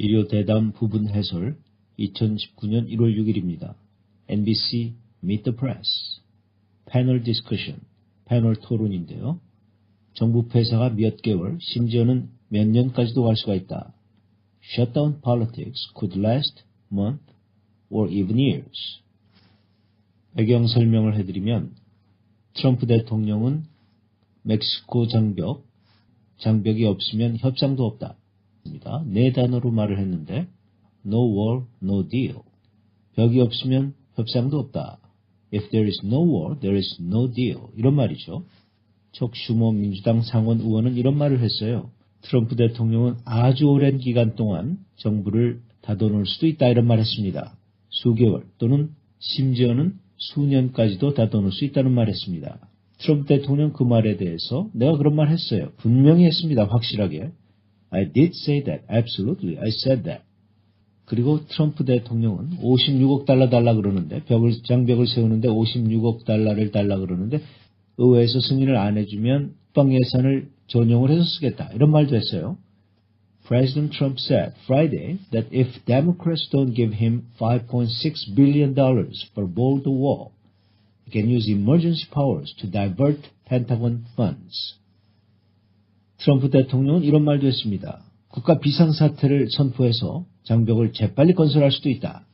일요 대담 부분 해설 2019년 1월 6일입니다. NBC Meet the Press 패널 디스커션, 패널 토론인데요. 정부 폐사가 몇 개월, 심지어는 몇 년까지도 갈 수가 있다. Shutdown politics could last month or even years. 배경 설명을 해드리면 트럼프 대통령은 멕시코 장벽이 없으면 협상도 없다. 네 단어로 말을 했는데 No war, no deal. 벽이 없으면 협상도 없다. If there is no war, there is no deal. 이런 말이죠. 척 슈머 민주당 상원 의원은 이런 말을 했어요. 트럼프 대통령은 아주 오랜 기간 동안 정부를 다뤄놓을 수도 있다 이런 말을 했습니다. 수개월 또는 심지어는 수년까지도 다뤄놓을 수 있다는 말을 했습니다. 트럼프 대통령 그 말에 대해서 내가 그런 말 했어요. 분명히 했습니다. 확실하게. I did say that. Absolutely. I said that. 그리고 트럼프 대통령은 56억 달러 달라 그러는데 장벽을 세우는데 56억 달러를 달라 그러는데 의회에서 승인을 안 해주면 국방 예산을 전용을 해서 쓰겠다. 이런 말도 했어요. President Trump said Friday that if Democrats don't give him $5.6 billion for bold wall, he can use emergency powers to divert Pentagon funds. 트럼프 대통령은 이런 말도 했습니다. 국가 비상사태를 선포해서 장벽을 재빨리 건설할 수도 있다.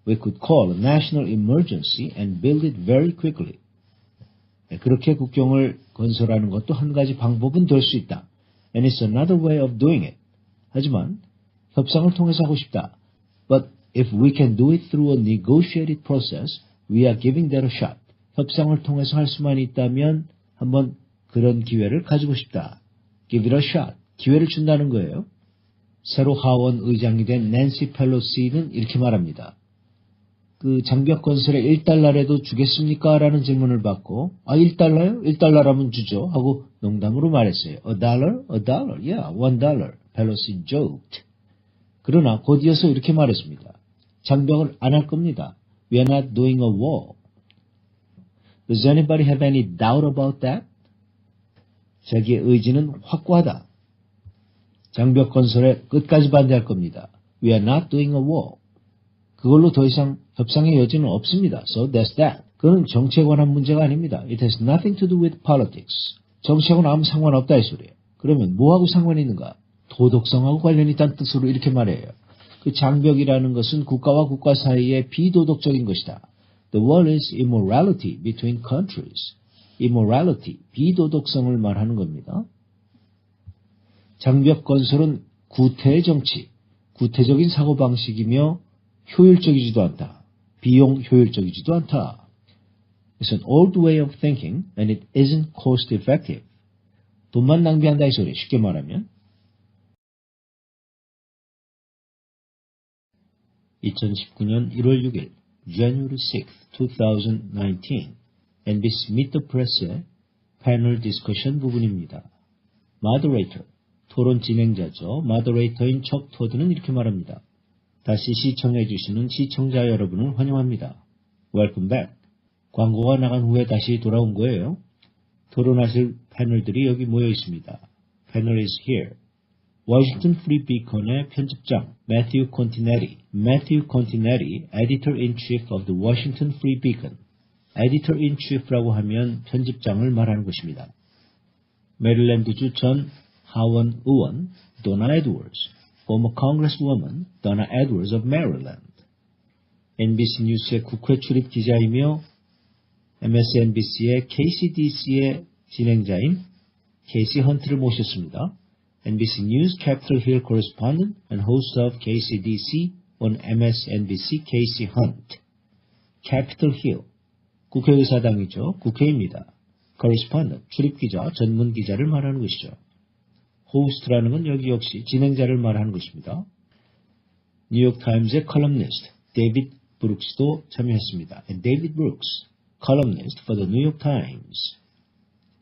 We could call a national emergency and build it very quickly. 그렇게 국경을 건설하는 것도 한 가지 방법은 될 수 있다. And it's another way of doing it. 하지만 협상을 통해서 하고 싶다. But if we can do it through a negotiated process, we are giving that a shot. 협상을 통해서 할 수만 있다면 한번 그런 기회를 가지고 싶다. Give it a shot. 기회를 준다는 거예요. 새로 하원 의장이 된 낸시 펠로시는 이렇게 말합니다. 그 장벽 건설에 $1라도 주겠습니까? 라는 질문을 받고 1달러요? $1라면 주죠. 하고 농담으로 말했어요. A dollar? A dollar? Yeah, $1. 펠로시 joked. 그러나 곧 이어서 이렇게 말했습니다. 장벽을 안 할 겁니다. We are not doing a wall. Does anybody have any doubt about that? 자기의 의지는 확고하다. 장벽 건설에 끝까지 반대할 겁니다. We are not doing a wall. 그걸로 더 이상 협상의 여지는 없습니다. So that's that. 그건 정치에 관한 문제가 아닙니다. It has nothing to do with politics. 정치하고는 아무 상관없다 이 소리예요. 그러면 뭐하고 상관이 있는가? 도덕성하고 관련이 있다는 뜻으로 이렇게 말해요. 그 장벽이라는 것은 국가와 국가 사이에 비도덕적인 것이다. The wall is immorality between countries. immorality, 비도덕성을 말하는 겁니다. 장벽 건설은 구태의 정치, 구태적인 사고방식이며 효율적이지도 않다. 비용 효율적이지도 않다. It's an old way of thinking and it isn't cost effective. 돈만 낭비한다 이 소리, 쉽게 말하면. 2019년 1월 6일, January 6th, 2019, NBC Meet the Press의 패널 디스커션 부분입니다. Moderator, 토론 진행자죠. Moderator인 척 토드는 이렇게 말합니다. 다시 시청해 주시는 시청자 여러분을 환영합니다. Welcome back. 광고가 나간 후에 다시 돌아온 거예요. 토론하실 패널들이 여기 모여 있습니다. Panel is here. 워싱턴 프리 비컨의 편집장 Matthew Continetti, Editor-in-Chief of the Washington Free Beacon. Editor-in-Chief라고 하면 편집장을 말하는 것입니다. 메릴랜드주 전 하원 의원 Donna Edwards, former Congresswoman Donna Edwards of Maryland. NBC 뉴스의 국회 출입 기자이며 MSNBC의 KCDC의 진행자인 케이시 헌트를 모셨습니다. NBC News Capitol Hill correspondent and host of KCDC on MSNBC, Casey Hunt. Capitol Hill, 국회의사당이죠. 국회입니다. Correspondent, 출입기자, 전문기자를 말하는 것이죠. 호스트라는 건 여기 역시 진행자를 말하는 것입니다. 뉴욕타임즈의 컬럼니스트 데이빗 브룩스도 참여했습니다. And David Brooks, columnist for the New York Times.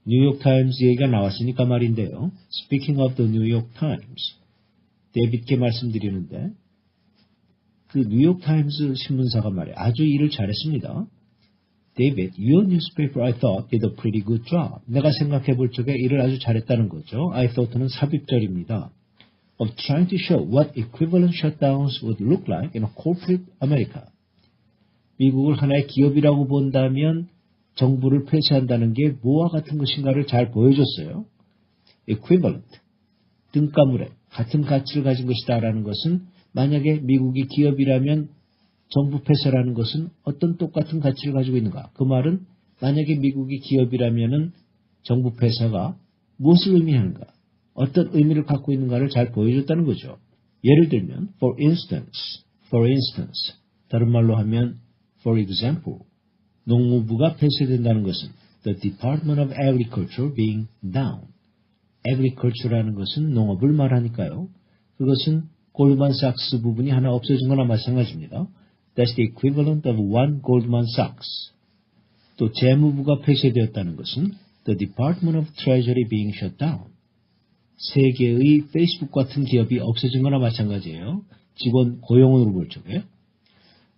뉴욕타임즈 얘기가 나왔으니까 말인데요. Speaking of the New York Times, 데이빗께 말씀드리는데 그 뉴욕타임즈 신문사가 말이에요. 아주 일을 잘했습니다. David, your newspaper I thought did a pretty good job. 내가 생각해 볼 적에 일을 아주 잘했다는 거죠. I thought는 삽입절입니다. of trying to show what equivalent shutdowns would look like in a corporate America. 미국을 하나의 기업이라고 본다면 정부를 폐쇄한다는 게 뭐와 같은 것인가를 잘 보여줬어요. equivalent, 등가물에 같은 가치를 가진 것이다라는 것은 만약에 미국이 기업이라면 정부 폐쇄라는 것은 어떤 똑같은 가치를 가지고 있는가? 그 말은 만약에 미국이 기업이라면 정부 폐쇄가 무엇을 의미하는가? 어떤 의미를 갖고 있는가를 잘 보여줬다는 거죠. 예를 들면 for instance, 다른 말로 하면 for example, 농무부가 폐쇄된다는 것은 the Department of Agriculture being down. agriculture라는 것은 농업을 말하니까요. 그것은 골드만삭스 부분이 하나 없어진 거나 마찬가지입니다. That's the equivalent of one Goldman Sachs. 또 재무부가 폐쇄되었다는 것은 the Department of Treasury being shut down. 세 개의 페이스북 같은 기업이 없어진 거나 마찬가지예요. 직원 고용으로 볼 적에.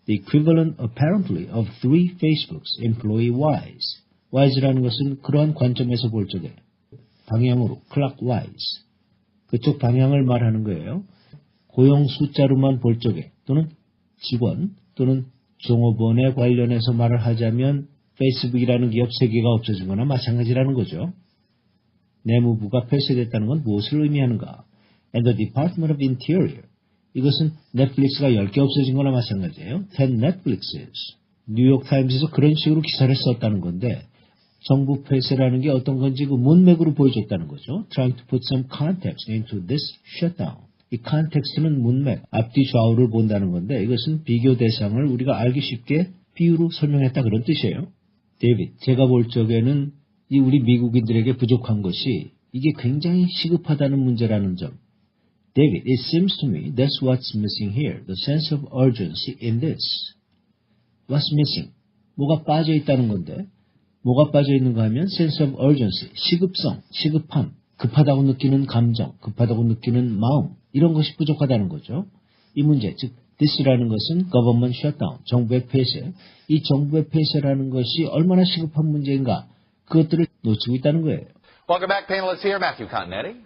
The equivalent apparently of three Facebooks employee-wise. wise라는 것은 그러한 관점에서 볼 적에 방향으로 clockwise. 그쪽 방향을 말하는 거예요. 고용 숫자로만 볼 적에 또는 직원 또는 종업원에 관련해서 말을 하자면 페이스북이라는 기업 세 개가 없어진 거나 마찬가지라는 거죠. 내무부가 폐쇄됐다는 건 무엇을 의미하는가? And the Department of Interior. 이것은 넷플릭스가 10개 없어진 거나 마찬가지예요. 10 Netflixes. 뉴욕타임즈에서 그런 식으로 기사를 썼다는 건데 정부 폐쇄라는 게 어떤 건지 그 문맥으로 보여줬다는 거죠. Trying to put some context into this shutdown. 이 컨텍스트는 문맥, 앞뒤 좌우를 본다는 건데 이것은 비교 대상을 우리가 알기 쉽게 비유로 설명했다 그런 뜻이에요. 데이빗, 제가 볼 적에는 이 우리 미국인들에게 부족한 것이 이게 굉장히 시급하다는 문제라는 점. David, it seems to me that's what's missing here, the sense of urgency in this. What's missing? 뭐가 빠져 있다는 건데 뭐가 빠져 있는가 하면 sense of urgency, 시급성, 시급함, 급하다고 느끼는 감정, 급하다고 느끼는 마음 이런 것이 부족하다는 거죠. 이 문제, 즉 this라는 것은 government shutdown, 정부의 폐쇄. 이 정부의 폐쇄라는 것이 얼마나 시급한 문제인가 그것들을 놓치고 있다는 거예요. Welcome back, panelists here. Matthew Continetti,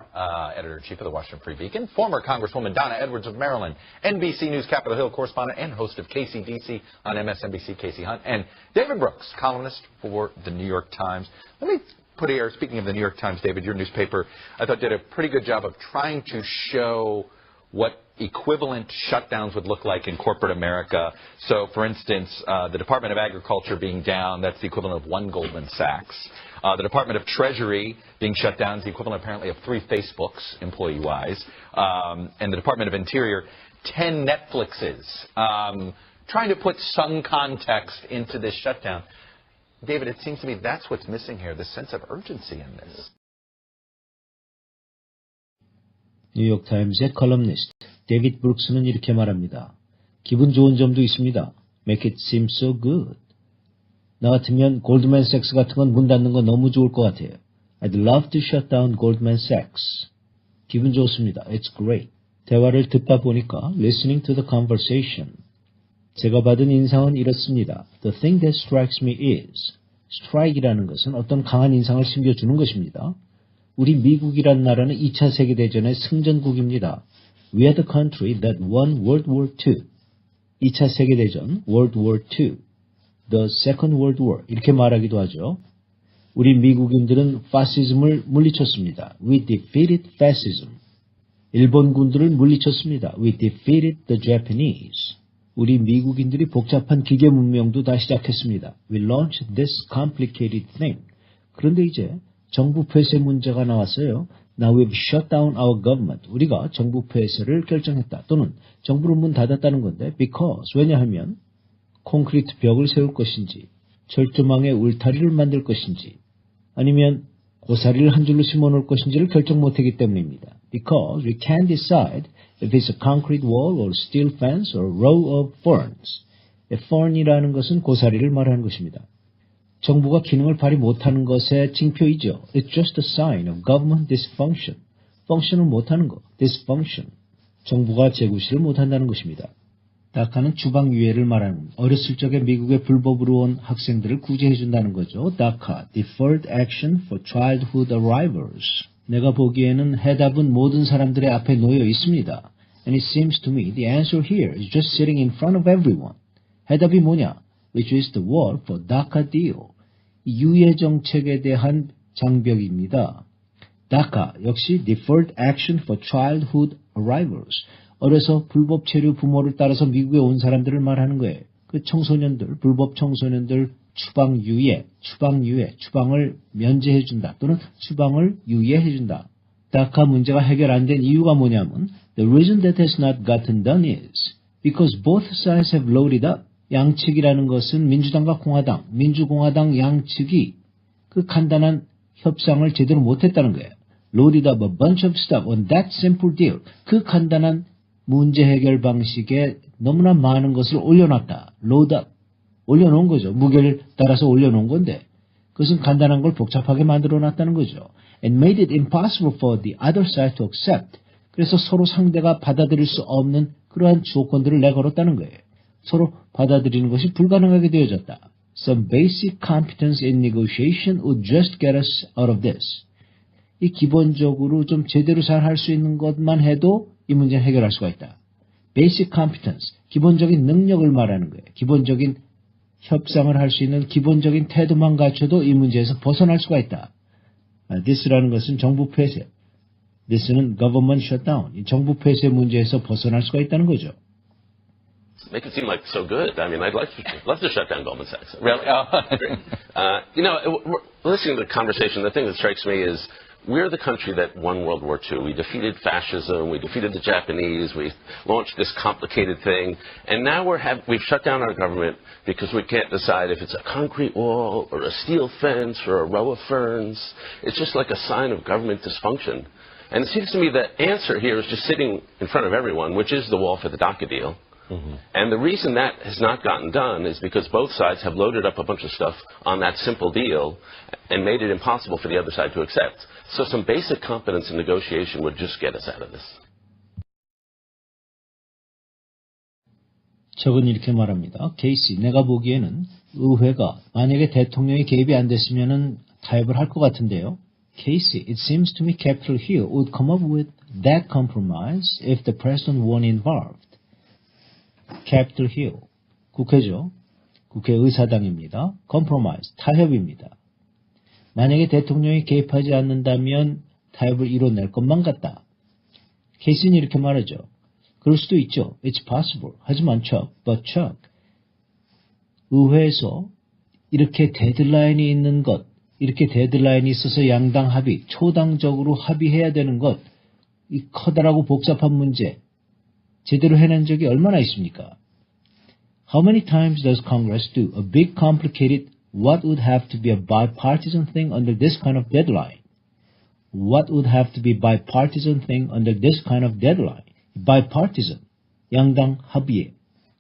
editor-in-chief of the Washington Free Beacon, former Congresswoman Donna Edwards of Maryland, NBC News Capitol Hill correspondent and host of KCDC on MSNBC, Casey Hunt, and David Brooks, columnist for the New York Times. Let me put here, speaking of the New York Times, David, your newspaper, I thought did a pretty good job of trying to show what equivalent shutdowns would look like in corporate America. So, for instance, the Department of Agriculture being down, that's the equivalent of one Goldman Sachs. The Department of Treasury being shut down is the equivalent apparently of 3 Facebooks, employee-wise. And the Department of Interior, 10 Netflixes. Trying to put some context into this shutdown. David, it seems to me that's what's missing here, the sense of urgency in this. 뉴욕타임스의 컬럼니스트 데이빗 브룩스는 이렇게 말합니다. 기분 좋은 점도 있습니다. Make it seem so good. 나 같으면 골드맨삭스 같은 건 문 닫는 거 너무 좋을 것 같아요. I'd love to shut down Goldman Sachs. 기분 좋습니다. It's great. 대화를 듣다 보니까 listening to the conversation. 제가 받은 인상은 이렇습니다. The thing that strikes me is strike이라는 것은 어떤 강한 인상을 심겨주는 것입니다. 우리 미국이란 나라는 2차 세계대전의 승전국입니다. We are the country that won World War II. 2차 세계대전, World War II. The Second World War. 이렇게 말하기도 하죠. 우리 미국인들은 파시즘을 물리쳤습니다. We defeated fascism. 일본군들을 물리쳤습니다. We defeated the Japanese. 우리 미국인들이 복잡한 기계 문명도 다 시작했습니다. We launched this complicated thing. 그런데 이제 정부 폐쇄 문제가 나왔어요. Now we've shut down our government. 우리가 정부 폐쇄를 결정했다. 또는 정부를 문 닫았다는 건데 because 왜냐하면 콘크리트 벽을 세울 것인지 철조망에 울타리를 만들 것인지 아니면 고사리를 한 줄로 심어놓을 것인지를 결정 못하기 때문입니다. Because we can't decide if it's a concrete wall or steel fence or row of ferns. fern이라는 것은 고사리를 말하는 것입니다. 정부가 기능을 발휘 못하는 것의 징표이죠. It's just a sign of government dysfunction. 펑션을 못하는 것, dysfunction. 정부가 재구시를 못한다는 것입니다. DACA는 주방 유예를 말하는 어렸을 적에 미국에 불법으로 온 학생들을 구제해준다는 거죠. DACA, Deferred Action for Childhood Arrivals. 내가 보기에는 해답은 모든 사람들의 앞에 놓여 있습니다. And it seems to me the answer here is just sitting in front of everyone. 해답이 뭐냐? Which is the war for DACA deal. 유예 정책에 대한 장벽입니다. DACA 역시 Deferred Action for Childhood Arrivals. 어려서 불법 체류 부모를 따라서 미국에 온 사람들을 말하는 거예요. 그 청소년들, 불법 청소년들 추방을 면제해준다 또는 추방을 유예해준다. DACA 문제가 해결 안 된 이유가 뭐냐면 The reason that has not gotten done is because both sides have loaded up. 양측이라는 것은 민주당과 공화당, 민주공화당 양측이 그 간단한 협상을 제대로 못했다는 거예요. Loaded up a bunch of stuff on that simple deal. 그 간단한 문제 해결 방식에 너무나 많은 것을 올려놨다. Load up. 올려놓은 거죠. 무게를 따라서 올려놓은 건데 그것은 간단한 걸 복잡하게 만들어놨다는 거죠. And made it impossible for the other side to accept. 그래서 서로 상대가 받아들일 수 없는 그러한 조건들을 내걸었다는 거예요. 서로 받아들이는 것이 불가능하게 되어졌다. Some basic competence in negotiation would just get us out of this. 이 기본적으로 좀 제대로 잘 할 수 있는 것만 해도 이 문제는 해결할 수가 있다. Basic competence, 기본적인 능력을 말하는 거예요. 기본적인 협상을 할 수 있는 기본적인 태도만 갖춰도 이 문제에서 벗어날 수가 있다. This라는 것은 정부 폐쇄. This는 government shutdown. 이 정부 폐쇄 문제에서 벗어날 수가 있다는 거죠. Make it seem like so good. I mean, I'd love to shut down Goldman Sachs. Really? Listening to the conversation, the thing that strikes me is we're the country that won World War II. We defeated fascism. We defeated the Japanese. We launched this complicated thing. And now we've shut down our government because we can't decide if it's a concrete wall or a steel fence or a row of ferns. It's just like a sign of government dysfunction. And it seems to me the answer here is just sitting in front of everyone, which is the wall for the DACA deal. Mm-hmm. And the reason that has not gotten done is because both sides have loaded up a bunch of stuff on that simple deal and made it impossible for the other side to accept. So some basic competence in negotiation would just get us out of this. 적은 이렇게 말합니다. 케이시, 내가 보기에는 의회가 만약에 대통령이 개입이 안 됐으면은 타협을 할 것 같은데요. Casey, it seems to me Capitol Hill would come up with that compromise if the president weren't involved. Capitol Hill, 국회죠. 국회의사당입니다. Compromise, 타협입니다. 만약에 대통령이 개입하지 않는다면 타협을 이뤄낼 것만 같다. 케이스는 이렇게 말하죠. 그럴 수도 있죠. It's possible. 하지만 Chuck, 의회에서 이렇게 데드라인이 있는 것, 이렇게 데드라인이 있어서 양당 합의, 초당적으로 합의해야 되는 것, 이 커다랗고 복잡한 문제, 제대로 해낸 적이 얼마나 있습니까? How many times does Congress do a big, complicated, what would have to be a bipartisan thing under this kind of deadline? What would have to be bipartisan thing under this kind of deadline? Bipartisan, 양당 합의에,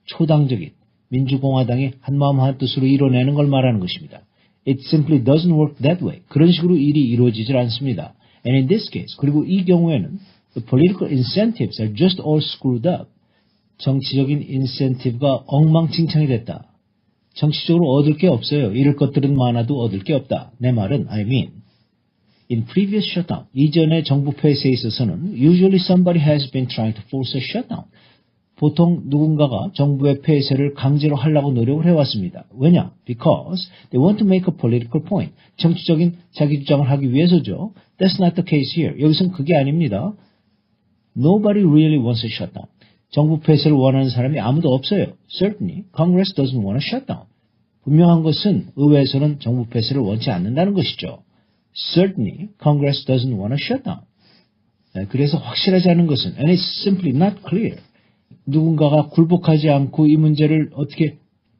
초당적인, 민주공화당이 한마음 한뜻으로 이뤄내는 걸 말하는 것입니다. It simply doesn't work that way. 그런 식으로 일이 이루어지질 않습니다. And in this case, 그리고 이 경우에는 the political incentives are just all screwed up. 정치적인 인센티브가 엉망진창이 됐다. 정치적으로 얻을 게 없어요. 잃을 것들은 많아도 얻을 게 없다. 내 말은 I mean, in previous shutdown, 이전의 정부 폐쇄에 있어서는 usually somebody has been trying to force a shutdown. 보통 누군가가 정부의 폐쇄를 강제로 하려고 노력을 해왔습니다. 왜냐? Because they want to make a political point. 정치적인 자기 주장을 하기 위해서죠. That's not the case here. 여기서는 그게 아닙니다. Nobody really wants a shutdown. 정부 폐쇄를 원하는 사람이 아무도 없어요. Certainly, Congress doesn't want a shutdown. 분명한 것은 의회에서는 정부 폐쇄를 원치 않는다는 것이죠. Certainly, Congress doesn't want a shutdown. 그래서 확실하지 않은 것은 and it's simply not clear. 누군가가 굴복하지 않고 이 문제를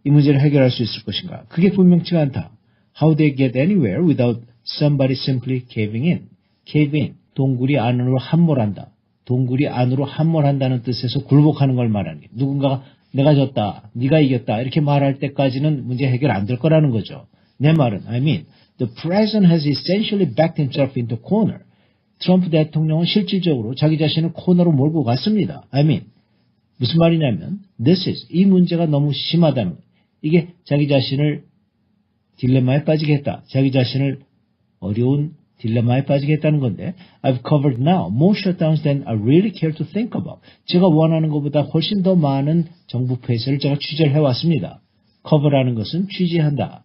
해결할 수 있을 것인가? 그게 분명치가 않다. How they get anywhere without somebody simply caving in. cave in, 동굴이 안으로 함몰한다. 동굴이 안으로 함몰한다는 뜻에서 굴복하는 걸 말하는 게 누군가가 내가 졌다, 네가 이겼다 이렇게 말할 때까지는 문제 해결 안 될 거라는 거죠. 내 말은 I mean, the president has essentially backed himself into corner. 트럼프 대통령은 실질적으로 자기 자신을 코너로 몰고 갔습니다. I mean, 무슨 말이냐면 this is, 이 문제가 너무 심하다는 거예요. 이게 자기 자신을 딜레마에 빠지게 했다. 자기 자신을 어려운 딜레마에 빠지겠다는 건데 I've covered now more shutdowns than I really care to think about. 제가 원하는 것보다 훨씬 더 많은 정부 폐쇄를 제가 취재를 해왔습니다. cover라는 것은 취재한다.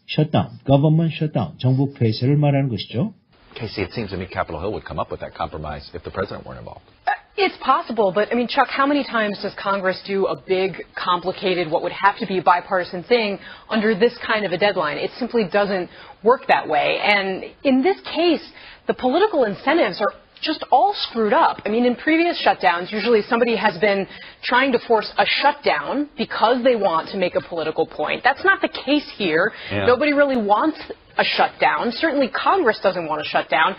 shutdown, government shutdown, 정부 폐쇄를 말하는 것이죠. Casey, it seems to me Capitol Hill would come up with that compromise if the president weren't involved. It's possible, but I mean, Chuck, how many times does Congress do a big, complicated, what would have to be a bipartisan thing under this kind of a deadline? It simply doesn't work that way. And in this case, the political incentives are just all screwed up. I mean, in previous shutdowns, usually somebody has been trying to force a shutdown because they want to make a political point. That's not the case here. Yeah. Nobody really wants a shutdown. Certainly Congress doesn't want a shutdown.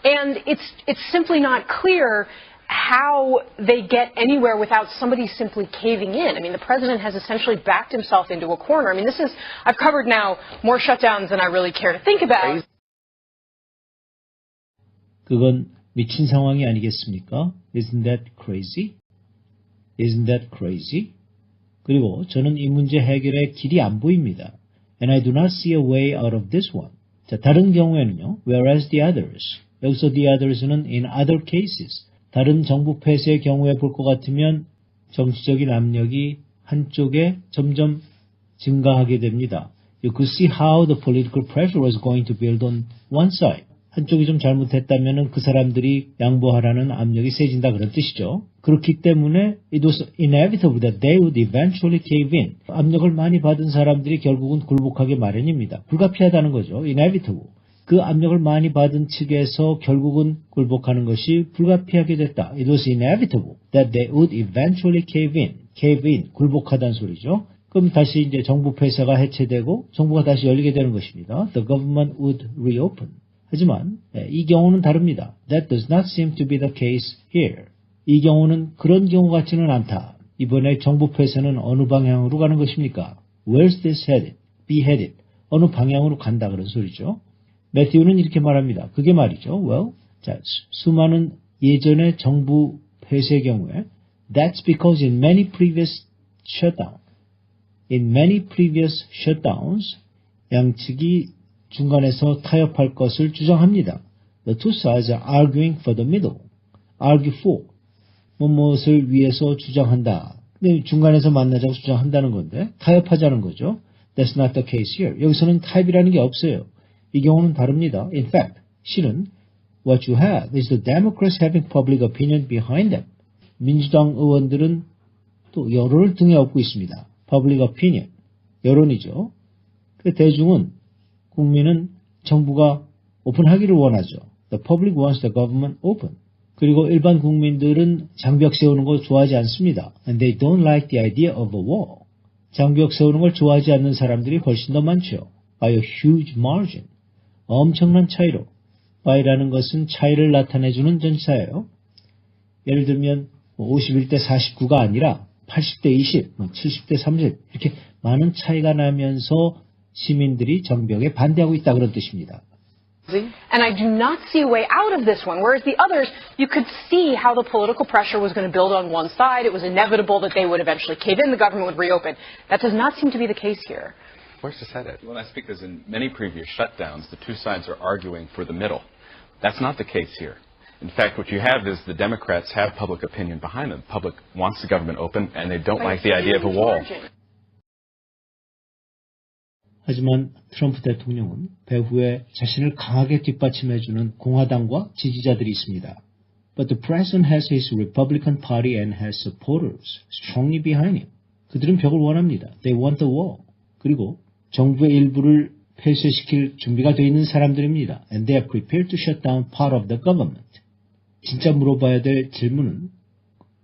And it's simply not clear how they get anywhere without somebody simply caving in. I mean, the president has essentially backed himself into a corner. I mean, I've covered now more shutdowns than I really care to think about. 그건 미친 상황이 아니겠습니까? Isn't that crazy? Isn't that crazy? 그리고 저는 이 문제 해결의 길이 안 보입니다. And I do not see a way out of this one. 자, 다른 경우에는요. Whereas the others. 여기서 the others는 in other cases. 다른 정부 폐쇄의 경우에 볼 것 같으면 정치적인 압력이 한쪽에 점점 증가하게 됩니다. You could see how the political pressure was going to build on one side. 한쪽이 좀 잘못했다면 그 사람들이 양보하라는 압력이 세진다 그런 뜻이죠. 그렇기 때문에 it was inevitable that they would eventually cave in. 압력을 많이 받은 사람들이 결국은 굴복하게 마련입니다. 불가피하다는 거죠. inevitable. 그 압력을 많이 받은 측에서 결국은 굴복하는 것이 불가피하게 됐다. It was inevitable that they would eventually cave in. cave in. 굴복하다는 소리죠. 그럼 다시 이제 정부 폐쇄가 해체되고 정부가 다시 열리게 되는 것입니다. The government would reopen. 하지만 이 경우는 다릅니다. That does not seem to be the case here. 이 경우는 그런 경우 같지는 않다. 이번에 정부 폐쇄는 어느 방향으로 가는 것입니까? Where's this headed? Be headed. 어느 방향으로 간다 그런 소리죠. 매튜는 이렇게 말합니다. 그게 말이죠. Well, 자, 수많은 예전의 정부 폐쇄의 경우에 That's because in many previous shutdowns 양측이 중간에서 타협할 것을 주장합니다. The two sides are arguing for the middle. Argue for. 무엇을 위해서 주장한다. 근데 중간에서 만나자고 주장한다는 건데 타협하자는 거죠. That's not the case here. 여기서는 타협이라는 게 없어요. 이 경우는 다릅니다. In fact, 실은 what you have is the Democrats having public opinion behind them. 민주당 의원들은 또 여론을 등에 업고 있습니다. Public opinion. 여론이죠. 그 대중은 국민은 정부가 오픈하기를 원하죠. The public wants the government open. 그리고 일반 국민들은 장벽 세우는 걸 좋아하지 않습니다. And they don't like the idea of a wall. 장벽 세우는 걸 좋아하지 않는 사람들이 훨씬 더 많죠. By a huge margin. 엄청난 차이로. by라는 것은 차이를 나타내주는 전치사예요. 예를 들면 51대 49가 아니라 80대 20, 70대 30 이렇게 많은 차이가 나면서 시민들이 정벽에 반대하고 있다 그런 뜻입니다. And I do not see a way out of this one. Whereas the others, you could see how the political pressure was going to build on one side. It was inevitable that they would eventually cave in, the government would reopen. That does not seem to be the case here. Where's this headed? Well, that's because in many previous shutdowns, the two sides are arguing for the middle. That's not the case here. In fact, what you have is the Democrats have public opinion behind them. The public wants the government open, and they don't like the idea of a wall. 하지만 트럼프 대통령은 배후에 자신을 강하게 뒷받침해주는 공화당과 지지자들이 있습니다. But the president has his Republican Party and has supporters strongly behind him. 그들은 벽을 원합니다. They want the wall. 그리고 정부의 일부를 폐쇄시킬 준비가 되어 있는 사람들입니다. And they are prepared to shut down part of the government. 진짜 물어봐야 될 질문은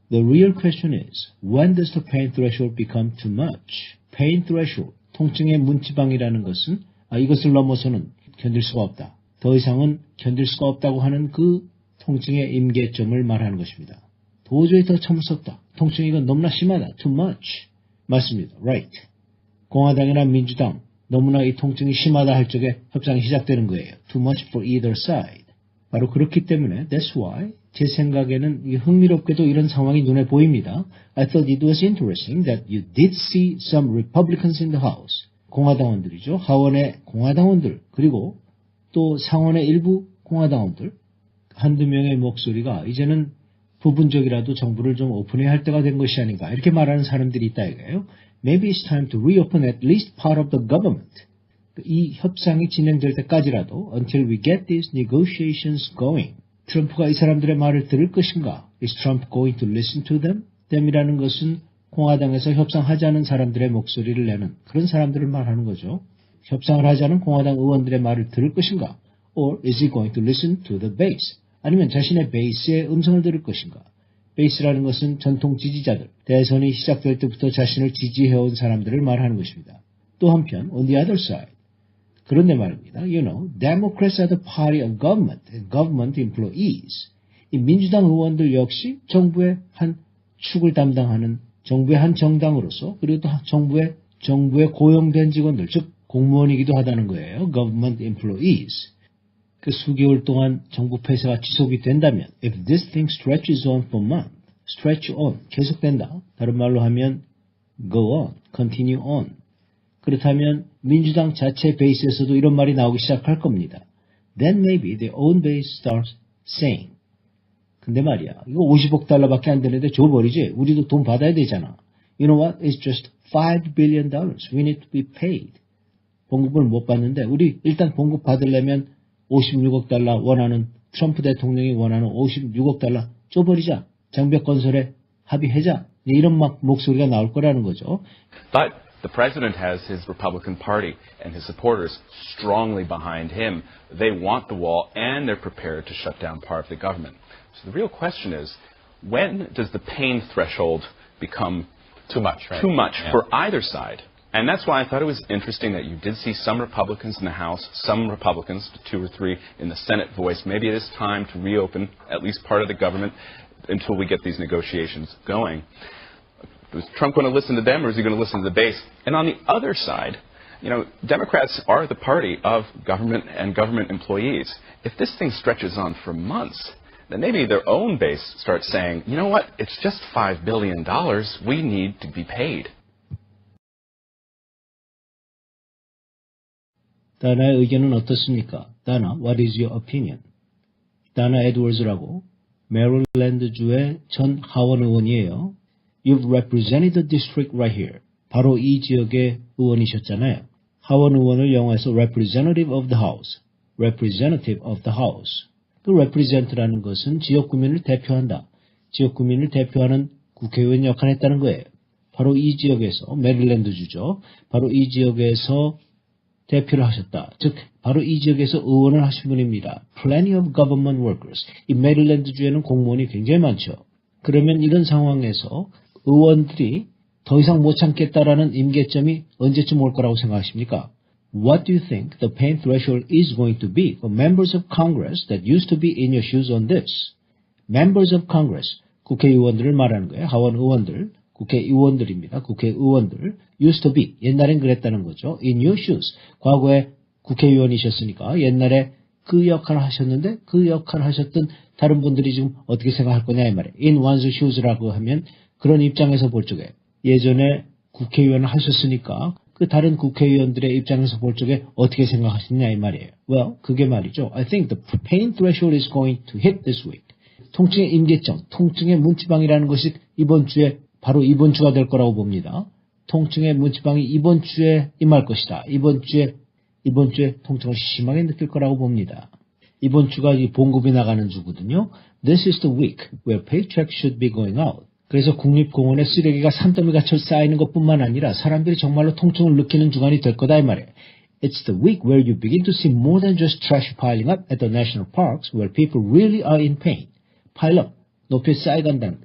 The real question is, when does the pain threshold become too much? Pain threshold. 통증의 문지방이라는 것은 이것을 넘어서는 견딜 수가 없다. 더 이상은 견딜 수가 없다고 하는 그 통증의 임계점을 말하는 것입니다. 도저히 더 참을 수 없다. 통증이 이건 너무나 심하다. Too much. 맞습니다. Right. 공화당이나 민주당 너무나 이 통증이 심하다 할 적에 협상이 시작되는 거예요. Too much for either side. 바로 그렇기 때문에 That's why 제 생각에는 흥미롭게도 이런 상황이 눈에 보입니다. I thought it was interesting that you did see some Republicans in the House. 공화당원들이죠. 하원의 공화당원들 그리고 또 상원의 일부 공화당원들 한두 명의 목소리가 이제는 부분적이라도 정부를 좀 오픈해야 할 때가 된 것이 아닌가 이렇게 말하는 사람들이 있다 이거예요. Maybe it's time to reopen at least part of the government. 이 협상이 진행될 때까지라도 until we get these negotiations going. 트럼프가 이 사람들의 말을 들을 것인가? Is Trump going to listen to them? them이라는 것은 공화당에서 협상하자는 사람들의 목소리를 내는 그런 사람들을 말하는 거죠. 협상을 하자는 공화당 의원들의 말을 들을 것인가? Or is he going to listen to the base? 아니면 자신의 베이스의 음성을 들을 것인가? 베이스라는 것은 전통 지지자들, 대선이 시작될 때부터 자신을 지지해온 사람들을 말하는 것입니다. 또 한편, on the other side, 그런데 말입니다. You know, Democrats are the party of government and government employees. 이 민주당 의원들 역시 정부의 한 축을 담당하는 정부의 한 정당으로서 그리고 또 정부에 고용된 직원들, 즉 공무원이기도 하다는 거예요. Government employees. 그 수개월 동안 정부 폐쇄가 지속이 된다면 if this thing stretches on for months, stretch on, 계속된다. 다른 말로 하면 go on, continue on. 그렇다면 민주당 자체 베이스에서도 이런 말이 나오기 시작할 겁니다. Then maybe their own base starts saying. 근데 말이야, 이거 50억 달러밖에 안 되는데 줘버리지. 우리도 돈 받아야 되잖아. You know what? It's just $5 billion. We need to be paid. 봉급을 못 받는데 우리 일단 봉급 받으려면 56억 달러 원하는 트럼프 대통령이 원하는 56억 달러 줘버리자. 장벽 건설에 합의하자. 이런 막 목소리가 나올 거라는 거죠. But the president has his Republican Party and his supporters strongly behind him. They want the wall and they're prepared to shut down part of the government. So the real question is, when does the pain threshold become too much, right? Too much Yeah. for either side? And that's why I thought it was interesting that you did see some Republicans in the House, some Republicans, 2 or 3 in the Senate voice. Maybe it is time to reopen at least part of the government until we get these negotiations going. Is Trump going to listen to them or is he going to listen to the base? And on the other side, you know, Democrats are the party of government and government employees. If this thing stretches on for months, then maybe their own base starts saying, you know what, it's just $5 billion. We need to be paid. 다나의 의견은 어떻습니까? 다나, what is your opinion? 다나 에드워즈라고 메릴랜드주의 전 하원 의원이에요. You've represented the district right here. 바로 이 지역의 의원이셨잖아요. 하원 의원을 영어에서 representative of the house, representative of the house. 그 represent라는 것은 지역 구민을 대표한다. 지역 구민을 대표하는 국회의원 역할을 했다는 거예요. 바로 이 지역에서 메릴랜드주죠. 바로 이 지역에서 대표를 하셨다. 즉 바로 이 지역에서 의원을 하신 분입니다. Plenty of government workers. 이 메릴랜드주에는 공무원이 굉장히 많죠. 그러면 이런 상황에서 의원들이 더 이상 못 참겠다라는 임계점이 언제쯤 올 거라고 생각하십니까? What do you think the pain threshold is going to be for members of Congress that used to be in your shoes on this? Members of Congress, 국회의원들을 말하는 거예요. 하원 의원들, 국회의원들입니다. 국회의원들, used to be, 옛날엔 그랬다는 거죠. In your shoes, 과거에 국회의원이셨으니까 옛날에 그 역할을 하셨는데 그 역할을 하셨던 다른 분들이 지금 어떻게 생각할 거냐 이 말이에요. In one's shoes라고 하면 그런 입장에서 볼 적에 예전에 국회의원을 하셨으니까 그 다른 국회의원들의 입장에서 볼 적에 어떻게 생각하시느냐 이 말이에요. Well, 그게 말이죠. I think the pain threshold is going to hit this week. 통증의 임계점, 통증의 문지방이라는 것이 바로 이번 주가 될 거라고 봅니다. 통증의 문지방이 이번 주에 임할 것이다. 이번 주에 통증을 심하게 느낄 거라고 봅니다. 이번 주가 이 봉급이 나가는 주거든요. This is the week where paycheck should be going out. 그래서 국립공원에 쓰레기가 산더미같이 쌓이는 것뿐만 아니라 사람들이 정말로 통증을 느끼는 주간이 될 거다 이 말이에요. It's the week where you begin to see more than just trash piling up at the national parks where people really are in pain. Pile up, 높이 쌓여간다는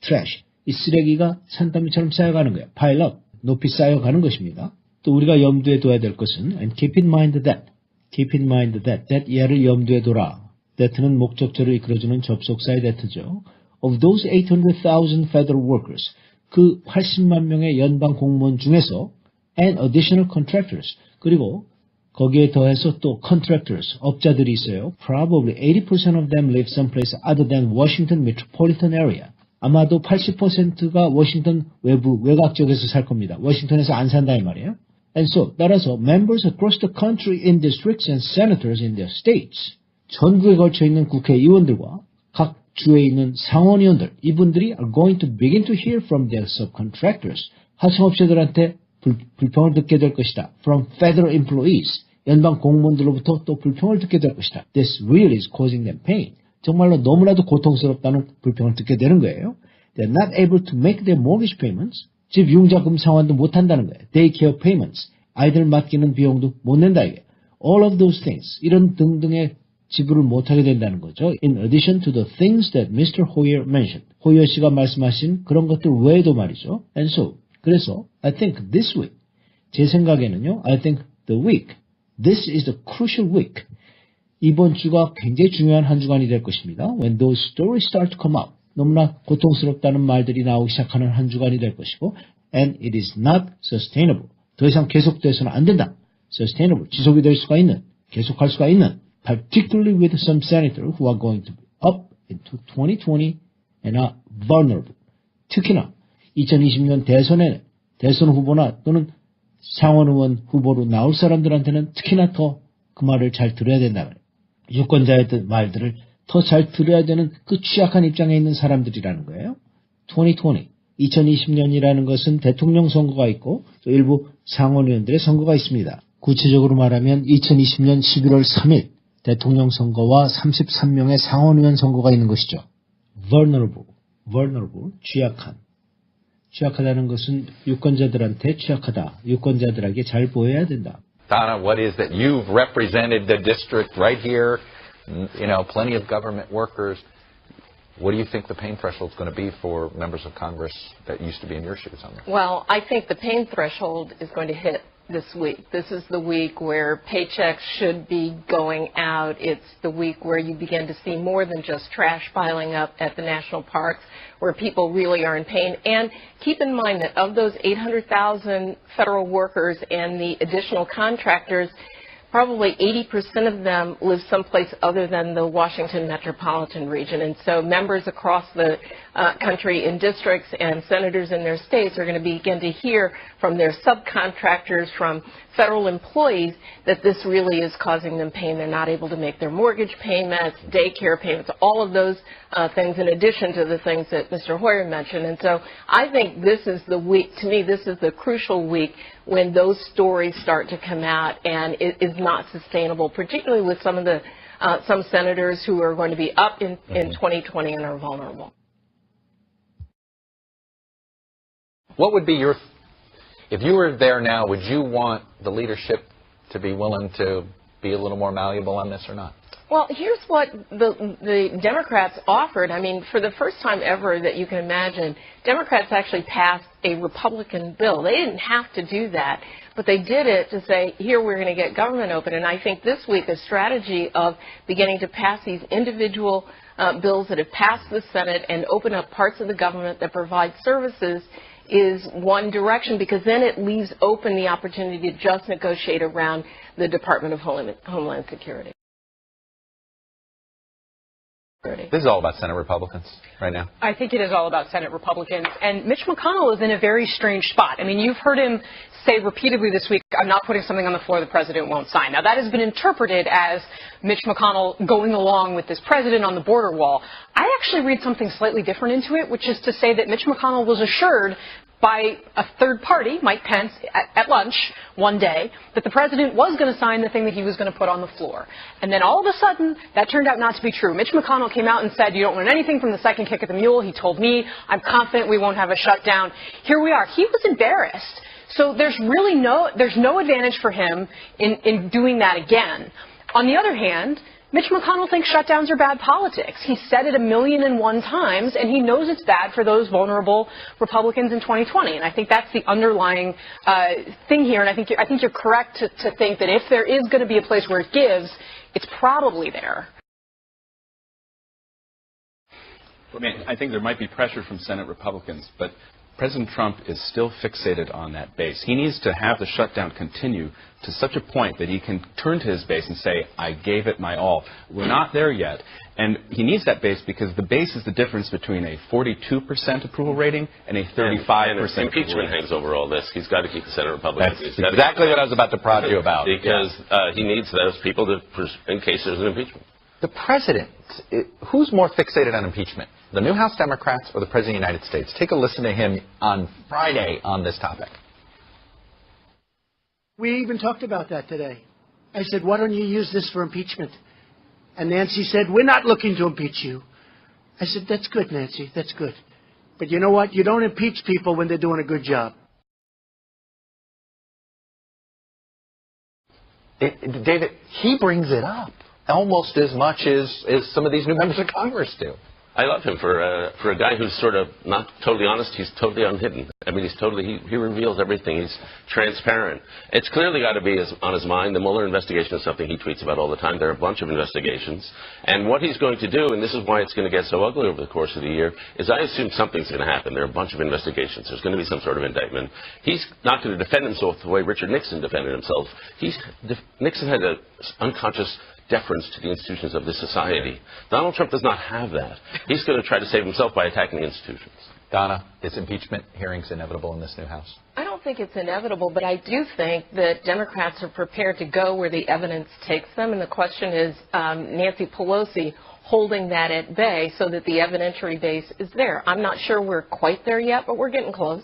trash, 이 쓰레기가 산더미처럼 쌓여가는 거예요. Pile up, 높이 쌓여가는 것입니다. 또 우리가 염두에 둬야 될 것은 and keep in mind that 얘를 염두에 둬라. that는 목적절을 이끌어주는 접속사의 that죠. Of those 800,000 federal workers, 그 80만 명의 연방 공무원 중에서 and additional contractors, 그리고 거기에 더해서 또 contractors, 업자들이 있어요. Probably 80% of them live someplace other than Washington metropolitan area. 아마도 80%가 워싱턴 외곽 지역에서 살 겁니다. 워싱턴에서 안 산다 이 말이에요. And so, 따라서 members across the country in districts and senators in their states, 전국에 걸쳐 있는 국회의원들과 각 주에 있는 상원의원들, 이분들이 are going to begin to hear from their subcontractors. 하청업체들한테 불평을 듣게 될 것이다. From federal employees. 연방 공무원들로부터 또 불평을 듣게 될 것이다. This really is causing them pain. 정말로 너무나도 고통스럽다는 불평을 듣게 되는 거예요. They're not able to make their mortgage payments. 집 융자금 상환도 못한다는 거예요. Daycare payments. 아이들 맡기는 비용도 못 낸다 이게. All of those things. 이런 등등의 지불을 못하게 된다는 거죠. In addition to the things that Mr. Hoyer mentioned. 호이어 씨가 말씀하신 그런 것들 외에도 말이죠. And so, 그래서 I think this week. 제 생각에는요. I think the week. This is the crucial week. 이번 주가 굉장히 중요한 한 주간이 될 것입니다. When those stories start to come out. 너무나 고통스럽다는 말들이 나오기 시작하는 한 주간이 될 것이고 and it is not sustainable. 더 이상 계속돼서는 안 된다. Sustainable. 지속이 될 수가 있는, 계속할 수가 있는 particularly with some senators who are going to be up into 2020 and are vulnerable. 특히나 2020년 대선 후보나 또는 상원의원 후보로 나올 사람들한테는 특히나 더 그 말을 잘 들어야 된다. 유권자의 말들을 더 잘 들어야 되는 그 취약한 입장에 있는 사람들이라는 거예요. 2020년이라는 것은 대통령 선거가 있고 또 일부 상원의원들의 선거가 있습니다. 구체적으로 말하면 2020년 11월 3일 대통령 선거와 33명의 상원의원 선거가 있는 것이죠. vulnerable, 취약하다는 것은 유권자들한테 취약하다. 유권자들에게 잘 보여야 된다. Donna, what is that? You've represented the district right here, you know, plenty of government workers. What do you think the pain threshold is going to be for members of Congress that used to be in your shoes on this? Well, I think the pain threshold is going to hit this week. This is the week where paychecks should be going out. It's the week where you begin to see more than just trash piling up at the national parks, where people really are in pain. And keep in mind that of those 800,000 federal workers and the additional contractors, probably 80% of them live someplace other than the Washington metropolitan region. And so members across the country in districts and senators in their states are going to begin to hear from their subcontractors, from federal employees, that this really is causing them pain. They're not able to make their mortgage payments, daycare payments, all of those things in addition to the things that Mr. Hoyer mentioned. And so I think this is the week, to me, this is the crucial week when those stories start to come out, and it is not sustainable, particularly with some of the some senators who are going to be up in 2020 and are vulnerable. What would be your, if you were there now, would you want the leadership to be willing to be a little more malleable on this or not? Well, here's what the Democrats offered. I mean, for the first time ever that you can imagine, Democrats actually passed a Republican bill. They didn't have to do that, but they did it to say, here, we're going to get government open. And I think this week a strategy of beginning to pass these individual bills that have passed the Senate and open up parts of the government that provide services is one direction, because then it leaves open the opportunity to just negotiate around the Department of Homeland Security. This is all about Senate Republicans right now. I think it is all about Senate Republicans. And Mitch McConnell is in a very strange spot. I mean, you've heard him say repeatedly this week, I'm not putting something on the floor the president won't sign. Now, that has been interpreted as Mitch McConnell going along with this president on the border wall. I actually read something slightly different into it, which is to say that Mitch McConnell was assured by a third party, Mike Pence, at lunch one day, that the president was going to sign the thing that he was going to put on the floor. And then all of a sudden, that turned out not to be true. Mitch McConnell came out and said, you don't learn anything from the second kick of the mule. He told me, I'm confident we won't have a shutdown. Here we are. He was embarrassed. So there's really no advantage for him in doing that again. On the other hand, Mitch McConnell thinks shutdowns are bad politics. He said it 1,000,001 times, and he knows it's bad for those vulnerable Republicans in 2020. And I think that's the underlying thing here. And I think you're correct to think that if there is going to be a place where it gives, it's probably there. I mean, I think there might be pressure from Senate Republicans, but President Trump is still fixated on that base. He needs to have the shutdown continue to such a point that he can turn to his base and say, I gave it my all. We're not there yet. And he needs that base because the base is the difference between a 42% approval rating and a 35% and impeachment hangs over all this. He's got to keep the Senate Republicans. That's exactly what I was about to prod you about. Because he needs those people in case there's an impeachment. The president, who's more fixated on impeachment, the new House Democrats or the President of the United States? Take a listen to him on Friday on this topic. We even talked about that today. I said, why don't you use this for impeachment? And Nancy said, we're not looking to impeach you. I said, that's good, Nancy, that's good. But you know what? You don't impeach people when they're doing a good job. David, he brings it up almost as much as some of these new members of Congress do. I love him for a guy who's sort of not totally honest. He's totally unhidden. I mean, he reveals everything. He's transparent. It's clearly got to be on his mind. The Mueller investigation is something he tweets about all the time. There are a bunch of investigations. And what he's going to do, and this is why it's going to get so ugly over the course of the year, is I assume something's going to happen. There are a bunch of investigations. There's going to be some sort of indictment. He's not going to defend himself the way Richard Nixon defended himself. Nixon had an unconscious deference to the institutions of this society. Donald Trump does not have that. He's going to try to save himself by attacking the institutions. Donna, is impeachment hearings inevitable in this new House? I don't think it's inevitable, but I do think that Democrats are prepared to go where the evidence takes them. And the question is Nancy Pelosi holding that at bay so that the evidentiary base is there. I'm not sure we're quite there yet, but we're getting close.